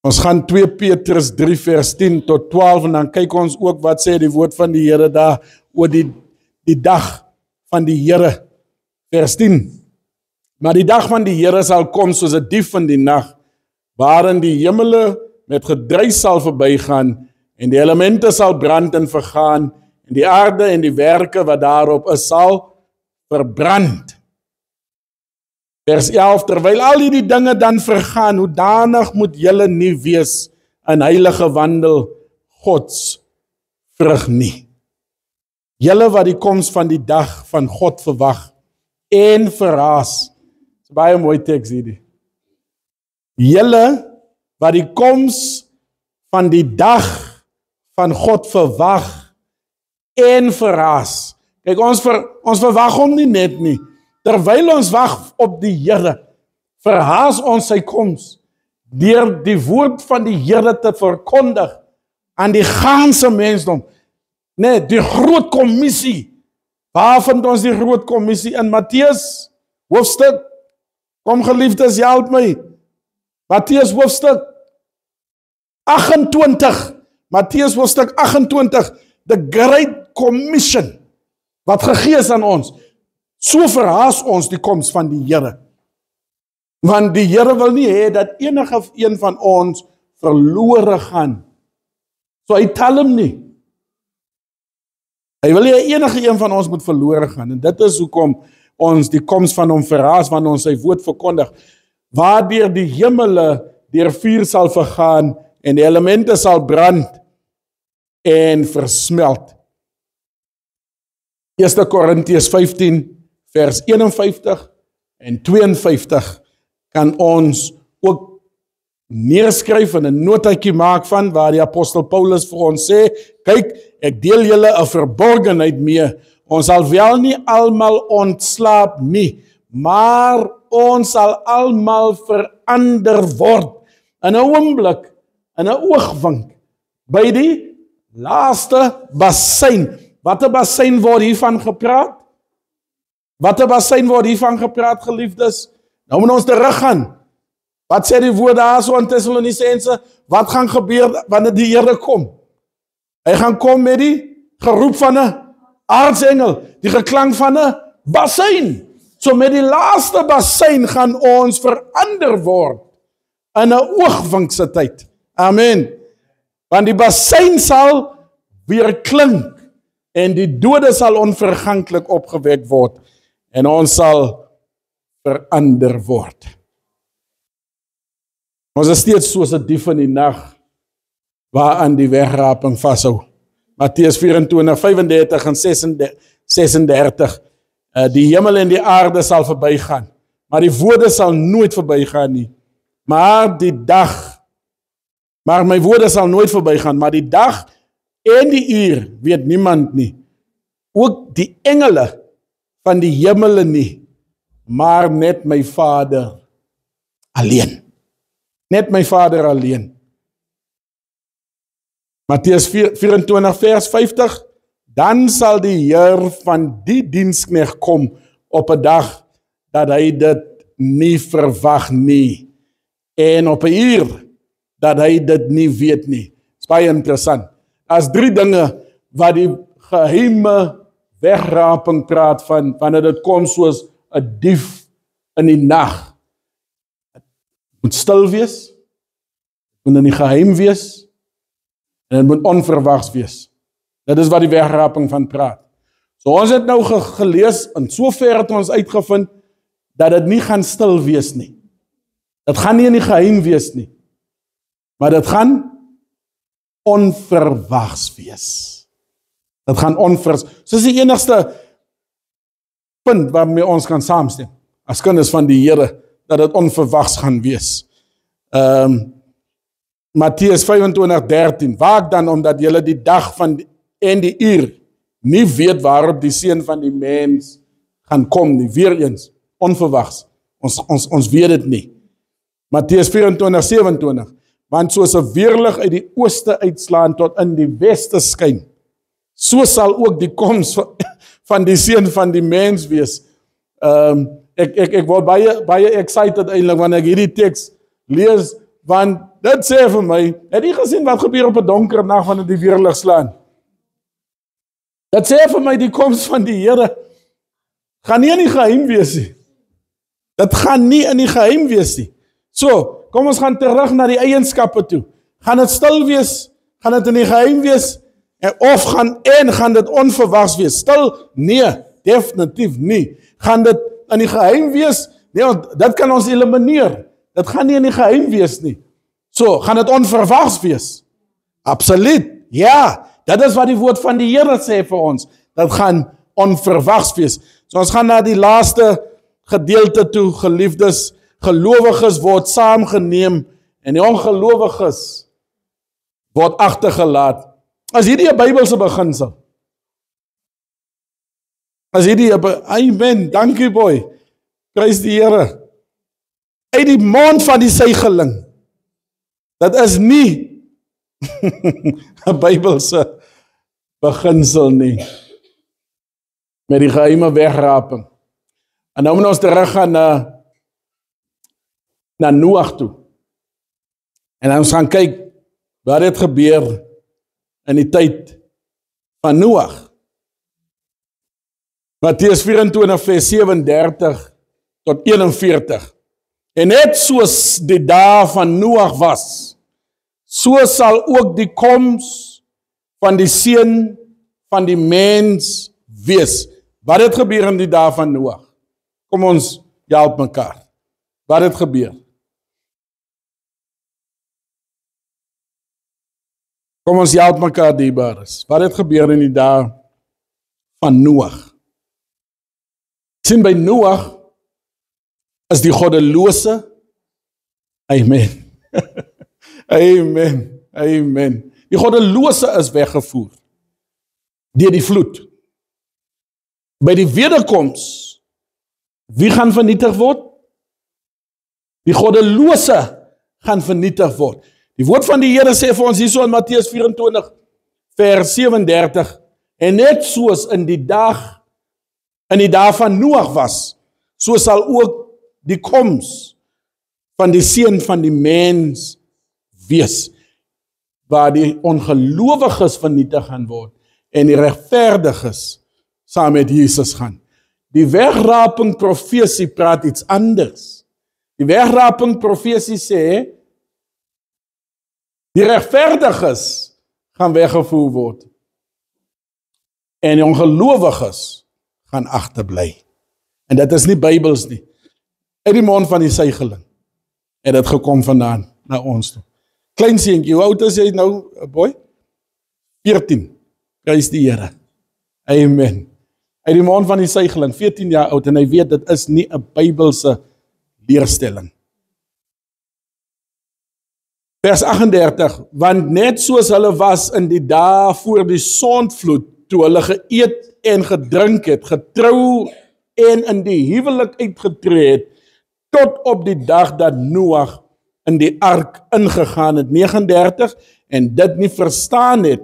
Ons gaan 2 Petrus 3 vers 10 tot 12 en dan kyk ons ook wat sê die woord van die Here daar oor die dag van die Here. Vers 10. Maar die dag van die Here sal kom soos 'n dief in die nag, waarin die hemele met gedruis sal verbygaan en die elemente sal brand en vergaan en die aarde en die werke wat daarop is sal verbrand. Vers 11, terwyl al hierdie dinge dan vergaan, hoedanig moet julle nie wees in heilige wandel Gods vrug nie. Julle wat die koms van die dag van God verwag en verhaas. Dis baie mooi teks hierdie. Julle wat die koms van die dag van God verwag en verhaas. Kyk, ons verwag hom nie net nie. Terwyl ons wag op die Here, verhaas ons sy koms deur die woord van die Here te verkondig aan die ganse mensdom. Nee, die groot kommissie. Waar vind ons die groot kommissie? In Matteus hoofstuk, kom geliefdes, help my. Matteus hoofstuk 28. Matteus hoofstuk 28, the Great Commission, wat gegee is aan ons. So verhaas ons die koms van die Here. Want die Here wil nie hê dat enige een van ons verlore gaan. So hy tel hom nie. Hy wil nie enige een van ons moet verlore gaan. En dit is hoekom ons die koms van hom verhaas, wanneer ons sy woord verkondig. Waardeur die hemele deur vuur sal vergaan en die elemente sal brand en versmelt. 1 Korintiërs 15 vers 51 en 52 kan ons ook neerskryf en 'n notaatjie maak van waar die apostel Paulus vir ons sê, kyk, ek deel julle 'n verborgenheid mee, ons sal wel nie almal ontslaap nie, maar ons sal almal verander word, in 'n oomblik, in 'n oogwink, by die laaste bassein. Watter bassein word hiervan gepraat? Watter bassein word hiervan gepraat, geliefdes? Nou moet ons teruggaan. Wat sê die woord daar so in Tessalonisense? Wat gaan gebeur wanneer die Here kom? Hy gaan kom met die geroep van 'n aartsengel, die geklank van 'n bassein. So met die laaste bassein gaan ons verander word in 'n oogwink se tyd. Amen. Want die bassein sal weer klink en die dode sal onverganklik opgewek word en ons sal verander word. Ons is steeds soos 'n dief in die nag waaraan die wegraping vashou. Matteus 24, 35 en 36. Die hemel en die aarde sal verbygaan, maar die woorde sal nooit verbygaan nie. Maar my woorde sal nooit verbygaan, maar die dag en die uur weet niemand nie. Ook die engele van die hemele nie, maar net my Vader alleen. Net my Vader alleen. Matteus 24 vers 50, dan sal die Heer van die diensknegt kom op 'n dag dat hy dit nie verwag nie. en op 'n uur dat hy dit nie weet nie. Dis baie interessant. Daar's 3 dinge wat die geheime wegraping praat van, wanneer dit kom soos 'n dief in die nag. Het moet stil wees, moet in die geheim wees, en het moet onverwags wees. Dit is wat die wegraping van praat. So ons het nou gelees, en sover het ons uitgevind, dat dit nie gaan stil wees nie. Dit gaan nie in die geheim wees nie. Maar dit gaan onverwags wees. Dit gaan onverwags. So is die enigste punt waarmee ons kan saamstem, as kinders van die Here, dat dit onverwags gaan wees. Matteus 25:13, waak dan omdat julle die dag en die uur nie weet waarop die seun van die mens gaan kom nie. Weer eens, onverwags. Ons weet dit nie. Matteus 24:27, want soos 'n weerlig uit die ooste uitslaan tot in die weste skyn, so sal ook die koms van die seun van die mens wees. Ek word baie excited eintlik wanneer ek hierdie teks lees, want dit sê vir my, het jy gesien wat gebeur op 'n donker nag wanneer die weerlig slaan? Dit sê vir my die koms van die Here gaan nie in die geheim wees nie. Dit gaan nie in die geheim wees nie. So, kom ons gaan terug na die eienskappe toe. Gaan dit stil wees? Gaan dit in die geheim wees? Of gaan dit onverwags wees? Stil? Nee, definitief nie. Gaan dit in die geheim wees? Nee, want dit kan ons elimineer. Dit gaan nie in die geheim wees nie. So, gaan dit onverwags wees? Absoluut. Ja, dit is wat die woord van die Here sê vir ons. Dit gaan onverwags wees. So ons gaan na die laaste gedeelte toe, geliefdes. Gelowiges word saamgeneem en die ongelowiges word agtergelaat. As hierdie 'n Bybelse beginsel. As hierdie 'n amen, dankie boy. Prys die Here. Uit die mond van die suigeling. Dit is nie 'n Bybelse beginsel nie. Met die geheime wegraping. En nou moet ons teruggaan na Noag toe. En ons gaan kyk wat het gebeur in die tyd van Noag. Matteus 24 vers 37 tot 41. En net soos die dae van Noag was, so sal ook die koms van die seun van die mens wees. Wat het gebeur in die dae van Noag? Kom ons help mekaar. Wat het gebeur? Kom ons help mekaar dierbares. Wat het gebeur in die dae van Noag? Sien, by Noag is die goddelose, amen. Amen, amen. Die goddelose is weggevoer deur die vloed. By die wederkoms, wie gaan vernietig word? Die goddelose gaan vernietig word. Die woord van die Here sê vir ons hierso in Matteus 24 vers 37, en net soos in die dag van Noag was, so sal ook die koms van die seun van die mens wees, waar die ongelowiges vernietig gaan word en die regverdiges saam met Jesus gaan. Die wegraping profesie praat iets anders. Die wegraping profesie sê, die regverdiges gaan weggevoer word en die ongelowiges gaan agterbly. En dit is nie Bybels nie. Uit die mond van die suigeling het dit gekom vandaan na ons toe. Klein seentjie, hoe oud is jy nou, boy? 14. Prys die Here. Amen. Uit die mond van die suigeling, 14 jaar oud, en hy weet dit is nie 'n Bybelse leerstelling. Vers 38, want net soos hulle was in die dae voor die sondvloed, toe hulle geëet en gedrink het, getrou en in die huwelik uitgetree het, tot op die dag dat Noag in die ark ingegaan het, 39, en dit nie verstaan het,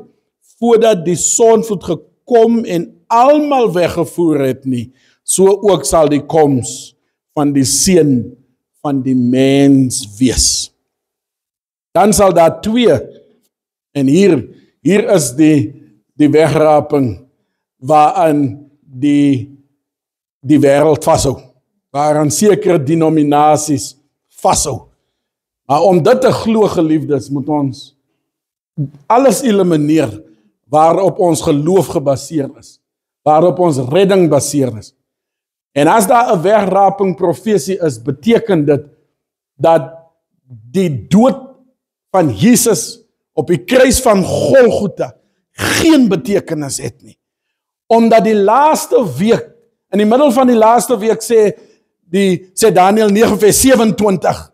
voordat die sondvloed gekom en almal weggevoer het nie, so ook sal die koms van die seun van die mens wees. Dan sal daar 2, en hier is die wegraping waaraan die wêreld vashou, waaraan sekere denominasies vashou. Maar om dit te glo, geliefdes, moet ons alles elimineer waarop ons geloof gebaseer is, waarop ons redding baseer is. En as daar 'n wegraping profesie is, beteken dit dat die dood van Jesus op die kruis van Golgotha geen betekenis het nie. Omdat die laaste week, in die middel van die laaste week sê Daniël 9:27,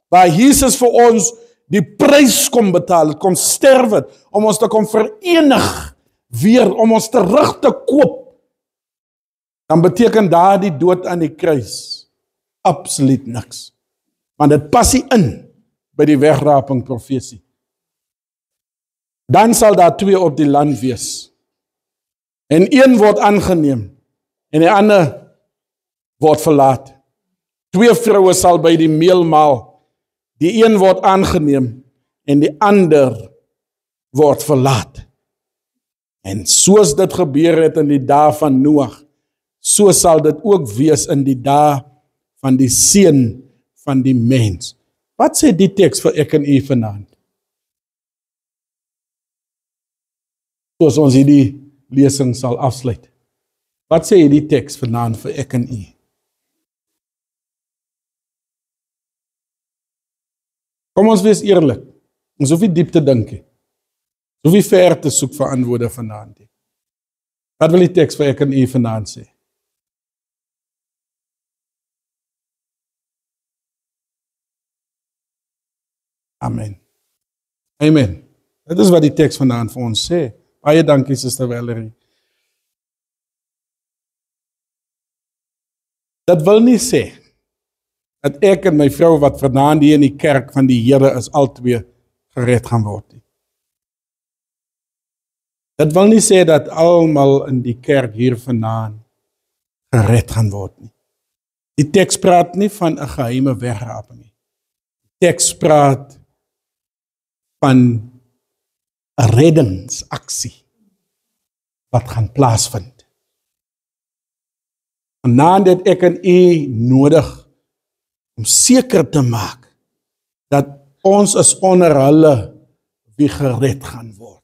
waar Jesus vir ons die prys kom betaal het, kom sterf het, om ons te kom verenig weer, om ons terug te koop, dan beteken daar die dood aan die kruis absoluut niks. Want dit pas nie in by die wegraping profesie. Dan sal daar 2 op die land wees. En een word aangeneem, en die ander word verlaat. 2 vroue sal by die meelmaal, die een word aangeneem, en die ander word verlaat. En soos dit gebeur het in die dae van Noag, so sal dit ook wees in die dae van die seun van die mens. Wat sê die teks vir ek en u vanaand? Soos ons hierdie lesing sal afsluit. Wat sê hierdie teks vanaand vir ek en u? Kom ons wees eerlik. Ons hoef nie diep te dink nie. Ons hoef nie ver te soek vir antwoorde vanaand nie. Wat wil die teks vir ek en u vanaand sê? Amen. Amen. Dit is wat die teks vanaand vir ons sê. Baie dankie, Suster Valerie. Dit wil nie sê dat ek en my vrou wat vanaand hier in die kerk van die Here is, albei gered gaan word nie. Dit wil nie sê dat almal in die kerk hier vanaand gered gaan word nie. Die teks praat nie van 'n geheime wegraping nie. Die teks praat van 'n reddingsaksie wat gaan plaasvind. Vanaand het ek en u nodig om seker te maak dat ons is onder hulle wie gered gaan word.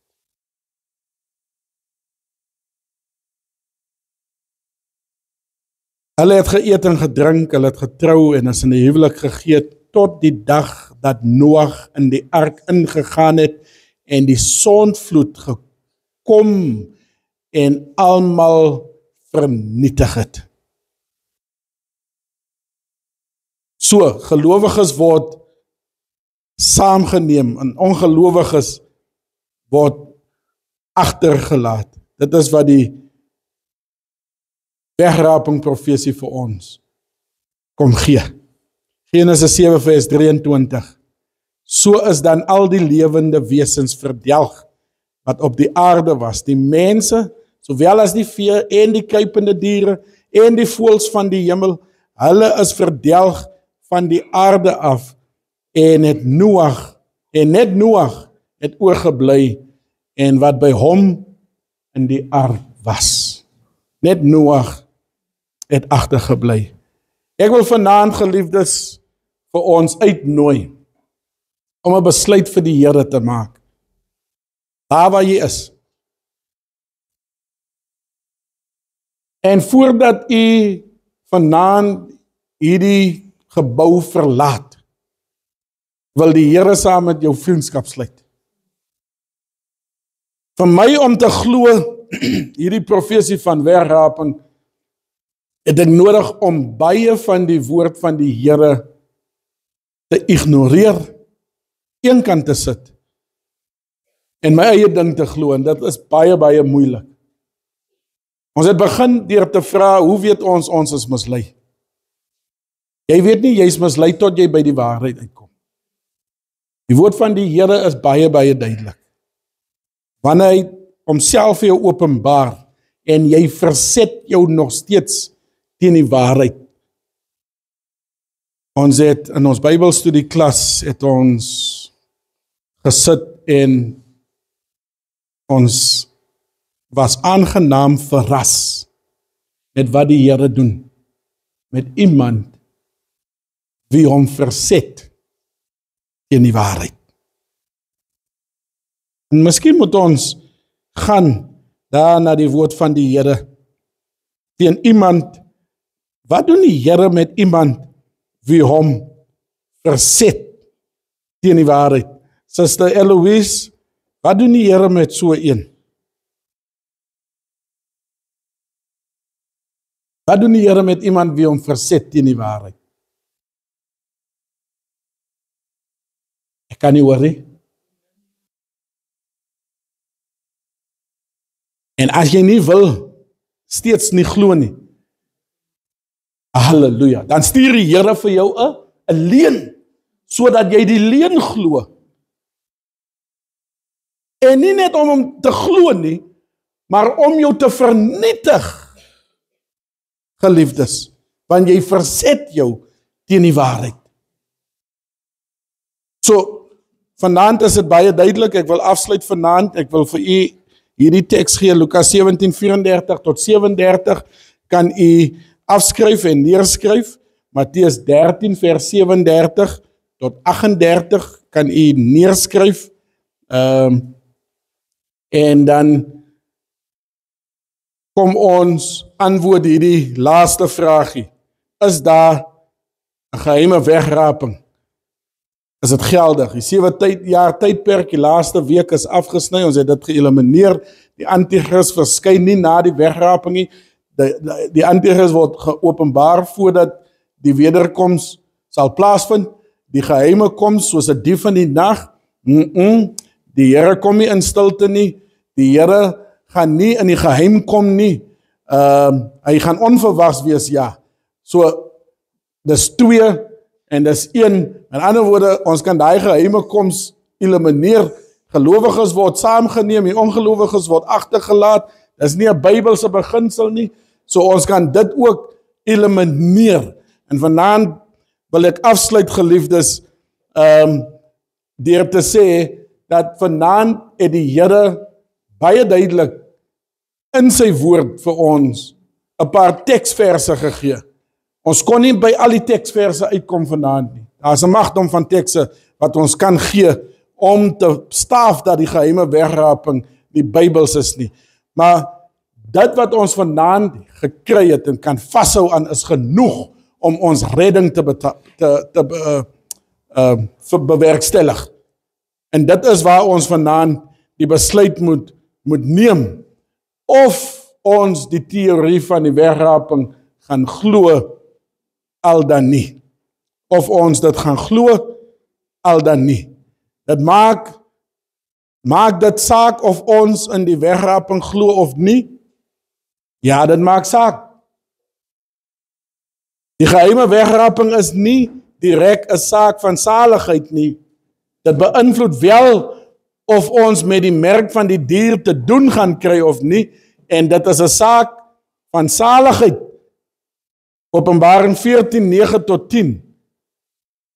Hulle het geëet en gedrink, hulle het getrou en is in die huwelik gegee tot die dag dat Noag in die ark ingegaan het en die sondvloed gekom en almal vernietig het. So, gelowiges word saamgeneem en ongelowiges word agtergelaat. Dit is wat die wegraping profesie vir ons kom gee. Genesis 7:23. So is dan al die lewende wesens verdelg wat op die aarde was, die mense, sowel as die vee en die kruipende diere en die voëls van die hemel, hulle is verdelg van die aarde af en net Noag het oorgebly en wat by hom in die ark was. Net Noag het agtergebly. Ek wil vanaand, geliefdes, vir ons uitnooi om 'n besluit vir die Here te maak. Daar waar jy is. En voordat u vanaand hierdie gebou verlaat, wil die Here saam met jou vriendskap sluit. Vir my om te glo hierdie profesie van wegraping, het ek nodig om baie van die woord van die Here te ignoreer, eenkant te sit en my eie ding te glo, en dit is baie, baie moeilik. Ons het begin deur te vra, hoe weet ons is mislei? Jy weet nie, jy is mislei tot jy by die waarheid uitkom. Die woord van die Here is baie, baie duidelik. Wanneer hy homself vir jou openbaar en jy verset jou nog steeds teen die waarheid. Ons het in ons Bybelstudieklas het ons gesit en ons was aangenaam verras met wat die Here doen met iemand wie hom verset teen die waarheid. En miskien moet ons gaan daar na die woord van die Here teen iemand. Wat doen die Here met iemand wie hom verset teen die waarheid? Suster Eloise, wat doen die Here met so een? Wat doen die Here met iemand wie hom verset teen die waarheid? Ek kan nie hoor nie. En as jy nie wil, steeds nie glo nie, halleluja, dan stuur die Here vir jou 'n leuen, sodat jy die leuen glo. En nie net om hom te glo nie, maar om jou te vernietig, geliefdes, want jy verset jou teen die waarheid. So, vanaand is dit baie duidelik, ek wil afsluit vanaand, ek wil vir u hierdie teks gee, Lukas 17:34 tot 37, kan u afskryf en neerskryf, Matteus 13 vers 37 tot 38, kan u neerskryf, en dan kom ons antwoord hierdie laaste vraagie. Is daar 'n geheime wegraping? Is dit geldig? Die 7 jaar tydperk, die laaste week is afgesny, ons het dit geëlimineer. Die antichrist verskyn nie na die wegraping nie. Die antichrist word geopenbaar voordat die wederkoms sal plaasvind. Die geheime koms soos 'n dief in die nag. Die Here kom nie in stilte nie. Die Here gaan nie in die geheim kom nie. Hy gaan onverwags wees, ja. So, dis 2 en dis 1. In ander woorde, ons kan daai geheime koms elimineer. Gelowiges word saamgeneem, die ongelowiges word agtergelaat. Dis nie 'n Bybelse beginsel nie. So ons kan dit ook elimineer. En vanaand wil ek afsluit, geliefdes, deur te sê dat vanaand het die Here baie duidelik in sy woord vir ons 'n paar teksverse gegee. Ons kon nie by al die teksverse uitkom vanaand nie. Daar's 'n magdom van tekste wat ons kan gee om te staaf dat die geheime wegraping die Bybels is nie. Maar dit wat ons vanaand gekry het en kan vashou aan is genoeg om ons redding te bewerkstellig. En dit is waar ons vanaand die besluit moet neem, of ons die teorie van die wegraping gaan glo al dan nie. Of ons dit gaan glo al dan nie. Dit maak dit saak of ons in die wegraping glo of nie? Ja, dit maak saak. Die geheime wegraping is nie direk 'n saak van saligheid nie. Dit beïnvloed wel of ons met die merk van die dier te doen gaan kry of nie, en dit is 'n saak van saligheid. Openbaring 14, 9 tot 10.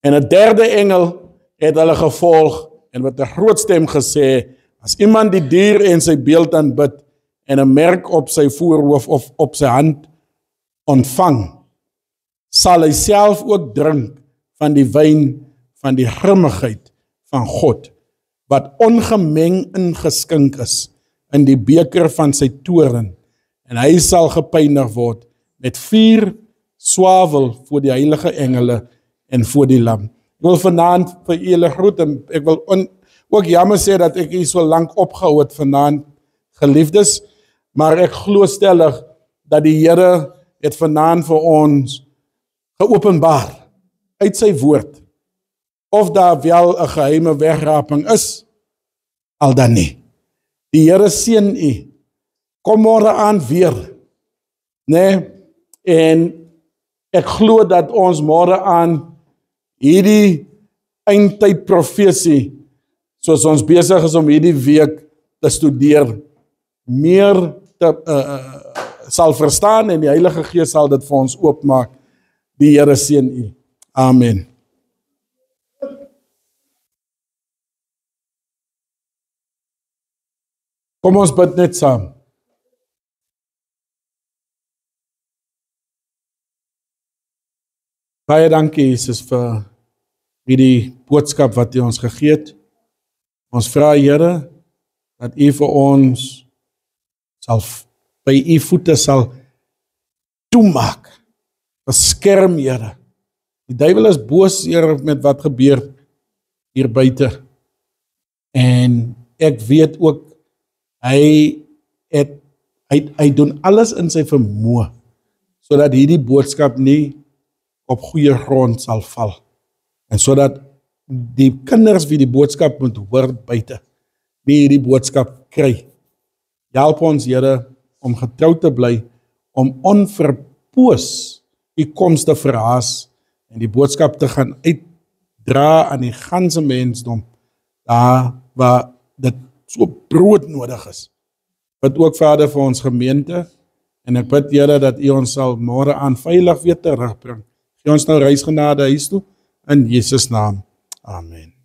En 'n derde engel het hulle gevolg en met 'n groot stem gesê, as iemand die dier en sy beeld aanbid en 'n merk op sy voorhoof of op sy hand ontvang, sal hy self ook drink van die wyn van die grimmigheid van God, wat ongemeng ingeskink is in die beker van sy toorn, en hy sal gepynig word met vuur, swavel voor die heilige engele en voor die lam. Ek wil vanaand vir julle groet, en ek wil ook jammer sê dat ek hier so lank opgehou het vanaand, geliefdes, maar ek glo stellig dat die Here het vanaand vir ons geopenbaar uit sy woord, of daar wel 'n geheime wegraping is, al dan nie. Die Here seën u. Kom môre aan weer. Nee, en ek glo dat ons môre aan hierdie eindtyd profesie, soos ons besig is om hierdie week te studeer, meer sal verstaan, en die Heilige Gees sal dit vir ons oopmaak. Die Here seën u. Amen. Kom ons bid net saam. Baie dankie Jesus vir hierdie boodskap wat U ons gegee het. Ons vra Here dat U vir ons sal by U voete sal toemaak. Beskerm Here. Die duiwel is boos Here met wat gebeur hier buite. En ek weet ook hy doen alles in sy vermoë sodat hierdie boodskap nie op goeie grond sal val. En sodat die kinders wie die boodskap moet hoor buite nie hierdie boodskap kry. Help ons Here om getrou te bly, om onverpoos U koms te verhaas en die boodskap te gaan uitdra aan die ganse mensdom, daar waar dit so broodnodig is. Bid ook Vader vir ons gemeente en ek bid Here dat U ons sal môre aan veilig weer terugbring. Gee ons nou reisgenade huis toe in Jesus naam. Amen.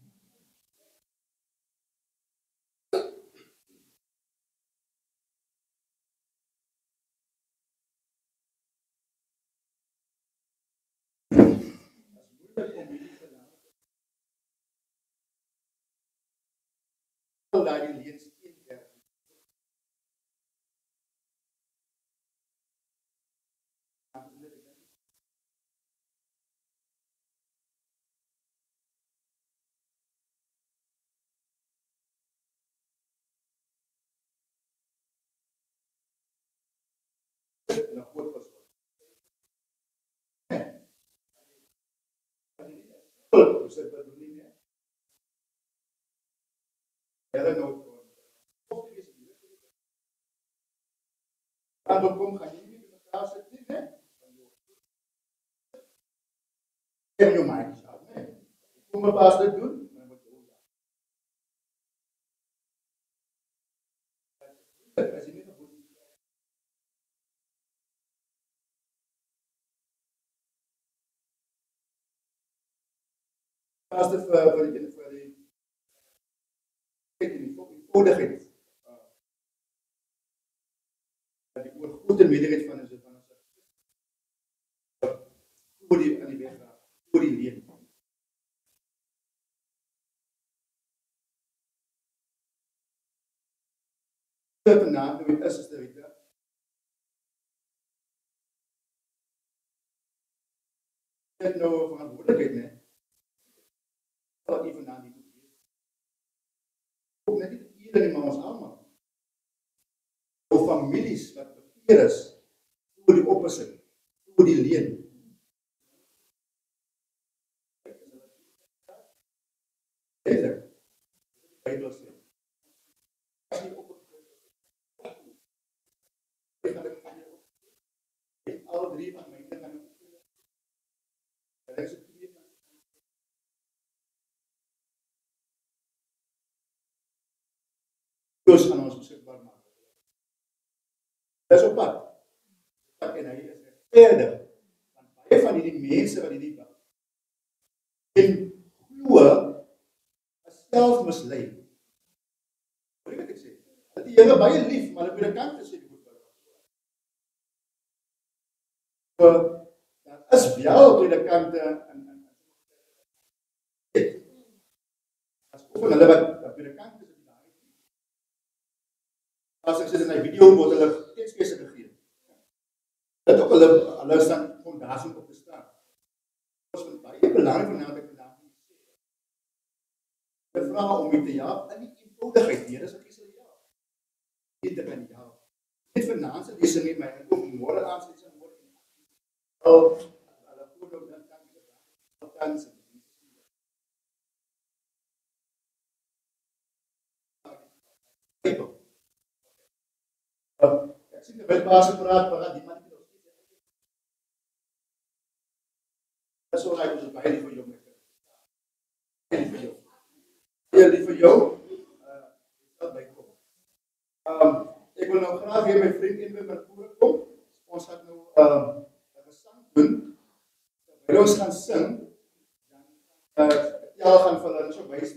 Ja, gaan vir hulle so wys.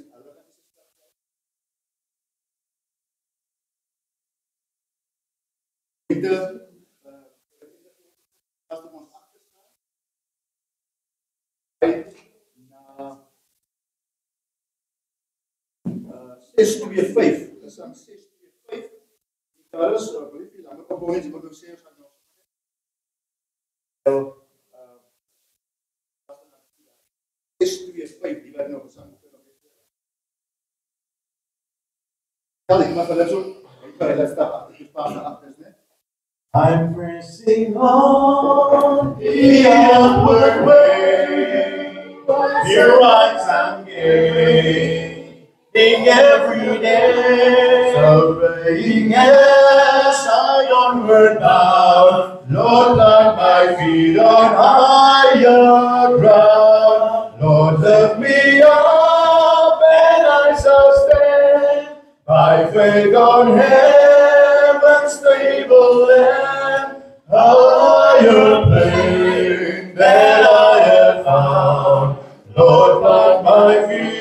Na 625. Dis aan 625. Daar is 'n briefie langer op ons moet ons sê gaan nou. 625 die wat nou saam kunnen. Ja, ik mag wel zo. Ik ga even stappen. Ik pas naar achter, né? I'm pressing on the upward way. Here I'm gaining every day. Surveying as I onward bound. Lord, plant my feet on higher ground. Lord, lift me up and I shall stand by faith on heaven's stable land. Higher plane that I have found. Lord, plant my feet